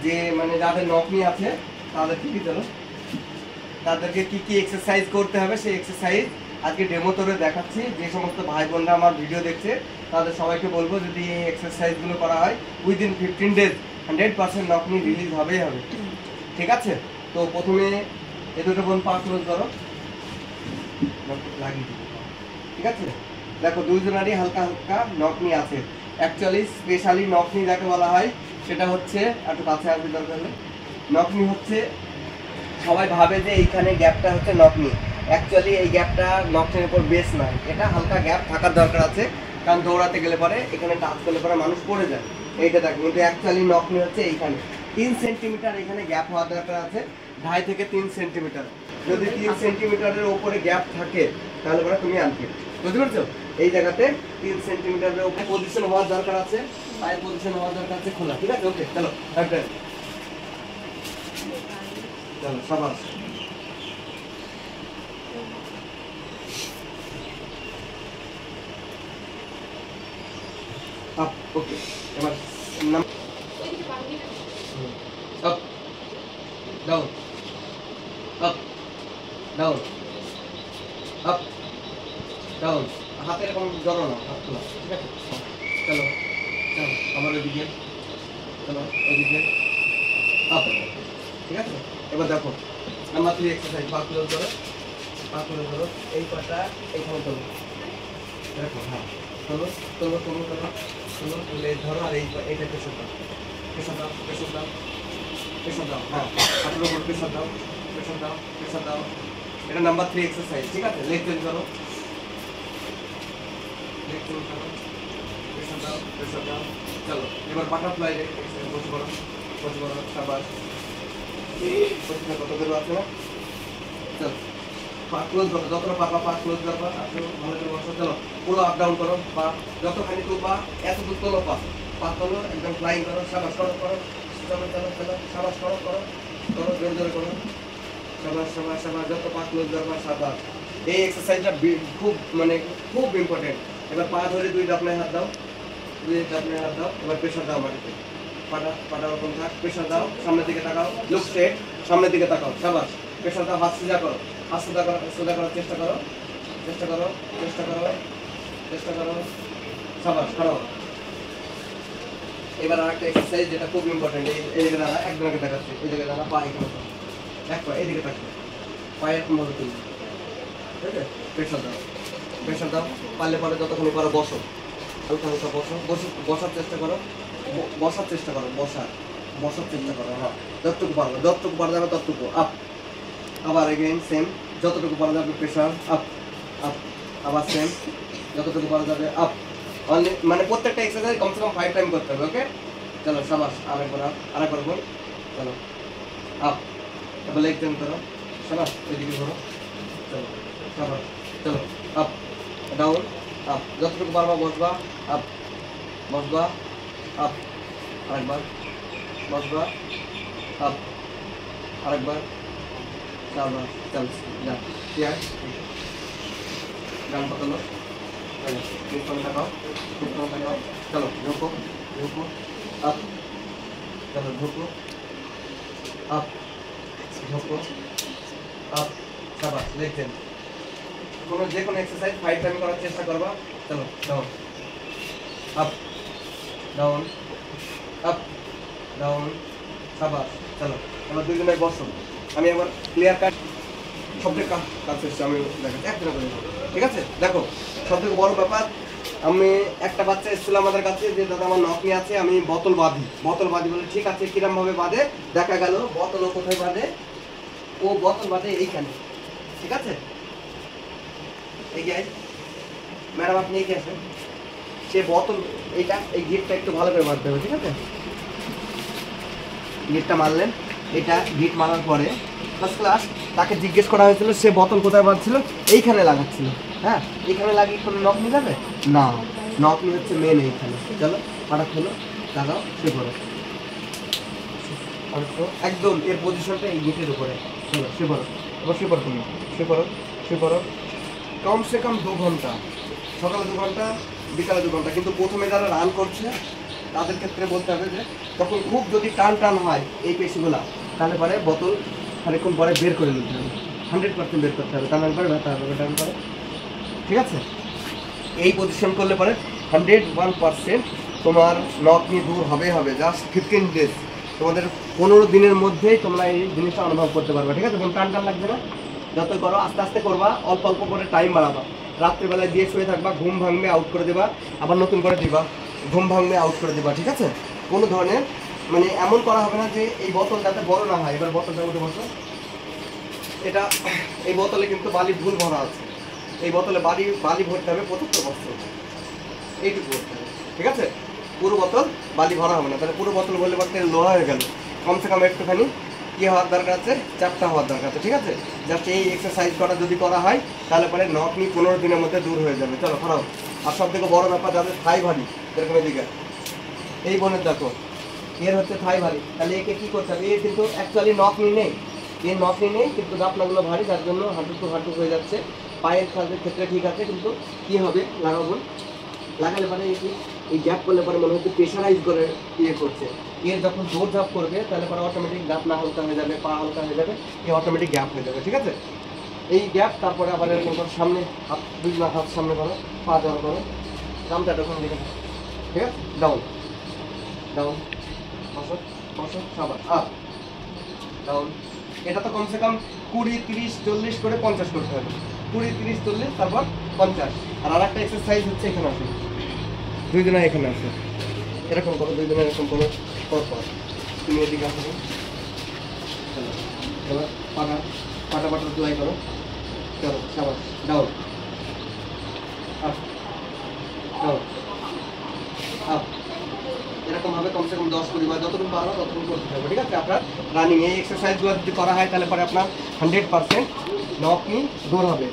যে মানে যাদের নকনি আছে তাদেরকে কি চলো তাদেরকে কি কি এক্সারসাইজ করতে হবে সেই এক্সারসাইজ আজকে ডেমো করে দেখাচ্ছি। যে সমস্ত ভাই বোনরা আমার ভিডিও দেখছে তাদের সবাইকে বলবো যদি এই এক্সারসাইজগুলো করা হয় উইদিন 15 days 100% নকনি রিলিজ হবেই হবে। ঠিক আছে, তো প্রথমে এ দুটো বোন পা ক্লোজ করো, লাগিয়ে দিবো। ঠিক আছে, দেখো দুইজনেরই হালকা হালকা নকনি আছে। অ্যাকচুয়ালি স্পেশালি নকনি যাকে বলা হয় সেটা হচ্ছে, একটু কাছে আসবে দরকার হলে, নকনি হচ্ছে সবাই ভাবে যে এইখানে গ্যাপটা হচ্ছে নকনি। অ্যাকচুয়ালি এই গ্যাপটা নকনির উপর বেস নয়, এটা হালকা গ্যাপ থাকার দরকার আছে, কারণ দৌড়াতে গেলে পরে এখানে টাচ করলে পরে মানুষ পড়ে যায়। এইটা দেখো, কিন্তু অ্যাকচুয়ালি নকনি হচ্ছে এইখানে 3 সেন্টিমিটার এখানে গ্যাপ হওয়ার দরকার আছে, 2.5 থেকে 3 সেন্টিমিটার। যদি 3 সেন্টিমিটারের উপরে গ্যাপ থাকে তাহলে পরে তুমি আনফিট, বুঝতে পারছো? এই জায়গাতে 3 সেন্টিমিটারের উপরে পজিশন হওয়ার দরকার আছে, পায়ের পজিশন হওয়ার দরকার আছে খোলা। ঠিক আছে, ওকে চলো চলো সাবাস। আপ ওকে, এবার নাম up down up down up down, হাতে এরকম জড়ো না, হাত খোলা। ঠিক আছে, চলো চলো আমার ওইদিকে, চলো ওইদিকে আপ। ঠিক আছে, এবার দেখো নাম্বার 3 এক্সারসাইজ। পা ক্লোজ করো, পা ক্লোজ করো, এই পাটা এইখানে তোলো, দেখো হ্যাঁ তোলো তোলো তোলো তোলো তোলো, তুলে ধরো, আর এইটা প্রেশার দাও, প্রেশার দাও, প্রেশার দাও, প্রেশার দাও, হ্যাঁ হাতের উপর প্রেশার দাও, প্রেশার দাও, প্রেশার দাও। এটা নাম্বার 3 এক্সারসাইজ। ঠিক আছে, লেগ চেঞ্জ করো, লেগ চেঞ্জ করো, প্রেশার দাও, প্রেশার দাও। চলো এবার বাটারফ্লাই লেগ এক্সারসাইজ। বসে করো, বসে করো, সাবাস। বসে থাকো, তোদের আছে না? চলো পা ক্লোজ করো, যতটা পারবা পা ক্লোজ করবা, আসো ভালো করে বসো। চলো পুরো আপ ডাউন করো, পা যতখানি তুলবা এত দূর তোলো, পা পা তোলো, একদম ফ্লাইং করো, সাবাস করো করো, চলো চলো চলো, সাবাস করো করো করো, জোরে জোরে করো, সাবাস সাবাস সাবাস, যত পা ক্লোজ করবা সাবাস। এই এক্সারসাইজটা খুব মানে খুব ইম্পর্টেন্ট। এবার পা ধরে 2 ডাবনায় হাত দাও, 2 ডাবনায় হাত দাও, এবার প্রেশার দাও মাটিতে, পাটা পাটা ওরকম থাক, প্রেশার দাও, সামনের দিকে তাকাও, লুক স্ট্রেট, সামনের দিকে তাকাও, সাবাস। প্রেশার দাও, হাত সোজা করো, হাত সোজা করো, সোজা করার চেষ্টা করো, চেষ্টা করো, চেষ্টা করো, চেষ্টা করো, সাবাস খারাপ। এবার আরেকটা এক্সারসাইজ যেটা খুব ইম্পর্টেন্ট, এই জায়গায় দাঁড়া, একদম আগে দেখাচ্ছি, এই জায়গায় দাঁড়া, পা এখানে এক পা এইদিকে থাকবে, পায়ে এরকম ভাবে তুলবে। ঠিক আছে, প্রেশার দাও, প্রেশার দাও, পারলে পরে যতক্ষণ পারো বসো, হালকা হালকা বসো, বসার চেষ্টা করো, বসার চেষ্টা করো, বসার চেষ্টা করো, হ্যাঁ যতটুকু পারো, যতটুকু পারা যাবে ততটুকু আপ। আবার এগেইন সেম, যতটুকু পারা যাবে প্রেশার আপ আপ, আবার সেম, যতটুকু পারা যাবে আপ। অনলি মানে প্রত্যেকটা এক্সারসাইজ কমসে কম 5 টাইম করতে হবে। ওকে চলো সাবাস, আরেকবার আপ, আরেকবার বল, চলো আপ। এবার লেগ চেঞ্জ করো, সাবাস, এদিকে ঘোরো, চলো সাবাস, চলো আপ ডাউন আপ, যতটুকু পারবা বসবা, আপ বসবা, আপ আরেকবার, বসবা, আপ আরেকবার, সাবাস, চল যা ক্লিয়ার। ডান পাতলো, চলো তাকাও, তাকাও, চলো ঢোকো, ঢোকো আপ, চলো ঢোকো আপ, ঢোকো আপ, সাবাস। লেগ চেঞ্জ, যে কোনো এক্সারসাইজ 5 টাইম করার চেষ্টা করবা। চলো down up down up down, সাবাস। চলো এবার দুইজনে বসো, আমি একবার ক্লিয়ার কাট সবথেকে কাজ এসছে, আমি দেখাচ্ছি একটা করে। ঠিক আছে, দেখো সবথেকে বড় ব্যাপার, আমি একটা বাচ্চা এসেছিল আমাদের কাছে যে দাদা আমার নকনি আছে, আমি বোতল বাঁধি বলে, ঠিক আছে কিরম ভাবে বাঁধে, দেখা গেল বোতল কোথায় বাঁধে, ও বোতল বাঁধে এইখানে। ঠিক আছে, এগিয়ে ম্যাডাম আপনি এগিয়ে আসেন, সে বোতল এইটা এই গিটটা একটু ভালো করে বাঁধতে হবে। ঠিক আছে, গিটটা মারলেন, এটা গিট মারার পরে ফার্স্ট ক্লাস তাকে জিজ্ঞেস করা হয়েছিল সে বোতল কোথায় বাঁধছিল, এইখানে লাগাচ্ছিল। হ্যাঁ, এইখানে লাগিয়ে কোনো নকনি যাবে না, নকনি হচ্ছে মেন এইখানে। চলো পাটা খোলো, লাগাও, সে করো একদম এর পজিশনটা এই গিটের উপরে। চলো সে করো, এবার সে করো, তুমি সে করো, সে করো, কমসে কম 2 ঘন্টা, সকালে 2 ঘন্টা, বিকালে 2 ঘন্টা। কিন্তু প্রথমে যারা রান করছে তাদের ক্ষেত্রে বলতে হবে যে তখন খুব যদি টান টান হয় এই পেশিগুলা, তাহলে পরে বোতল খানিকক্ষণ পরে বের করে নিতে হবে, 100% বের করতে হবে, টানার পরে ব্যথা হবে, টান পরে। ঠিক আছে, এই পজিশন করলে পরে 101% তোমার নখ নিয়ে দূর হবে। জাস্ট 15 ডেজ, তোমাদের 15 দিনের মধ্যেই তোমরা এই জিনিসটা অনুভব করতে পারবে। ঠিক আছে, কোনো টান টান লাগবে না, যতই করো আস্তে আস্তে করবা, অল্প অল্প করে টাইম বাড়াবা। রাত্রিবেলায় দিয়ে শুয়ে থাকবা, ঘুম ভাঙবে আউট করে দেবা, আবার নতুন করে দিবা, ঘুম ভাঙবে আউট করে দেবা। ঠিক আছে, কোনো ধরনের মানে এমন করা হবে না যে এই বোতল যাতে বড় না হয়। এবার বোতলটা উঠে বসো। এটা এই বোতলে কিন্তু বালি ভুল ভরা আছে, এই বোতলে বালি ভরতে হবে 75%, এইটুকু ভরতে হবে। ঠিক আছে, পুরো বোতল বালি ভরা হবে না, তাহলে পুরো বোতল বললে বলতে লোহা হয়ে গেল। কমসে কম একটুখানি কী হওয়ার দরকার আছে, চ্যাপ্টা হওয়ার দরকার আছে। ঠিক আছে, জাস্ট এই এক্সারসাইজ যদি করা হয় তাহলে পরে নখ নিয়ে 15 দিনের মধ্যে দূর হয়ে যাবে। চলো খারাপ। আর সব থেকে বড় ব্যাপার, যাদের থাই ভারী, এরকম এদিকে এই বোনের দেখো, এর হচ্ছে থাই ভারী, তাহলে একে কী করতে হবে? এর কিন্তু অ্যাকচুয়ালি নখ নিয়ে নেই, এর নখ নিয়ে নেই, কিন্তু গাপনাগুলো ভারী, যার জন্য হাঁটু টু হাঁটু হয়ে যাচ্ছে। পায়ের কাজের ক্ষেত্রে ঠিক আছে, কিন্তু কী হবে লাগাবো, লাগালে পরে এই গ্যাপ করলে পরে মনে হচ্ছে প্রেশারাইজ করে ইয়ে করছে। এর যখন জোর ঝাপ করবে তাহলে পরে অটোমেটিক গাপ না হালকা হয়ে যাবে, পা হালকা হয়ে যাবে, এ অটোমেটিক গ্যাপ হয়ে যাবে। ঠিক আছে, এই গ্যাপ তারপরে আবার এরকম করে সামনে হাত, দুই হাত সামনে করো, পা দেওয়া করো, গামটা তখন দিকে। ঠিক আছে, ডাউন ডাউন, বসো বসো, সাবাস, আপ ডাউন। এটা তো কমসে কম 20, 30, 40 করে 50 করতে হবে। 20, 30, 40, তারপর 50। আর একটা এক্সারসাইজ হচ্ছে এখানে আসে, দুইজনে এখানে আসে, এরকম করো, দুইজনে এরকম করো, পর তুমি এদিকে আসো। চলো এবার পাটা জোয়াই করো। চলো সাবাস, ডাউন আপ ডাউন আপ, এরকম ভাবে কমসে কম 10-20 বার, যতটুকু পারো ততটুকু করতে হবে। ঠিক আছে, আপনার রানিং এই এক্সারসাইজগুলো যদি করা হয় তাহলে পরে আপনার 100% নখ নিয়ে দূর হবে।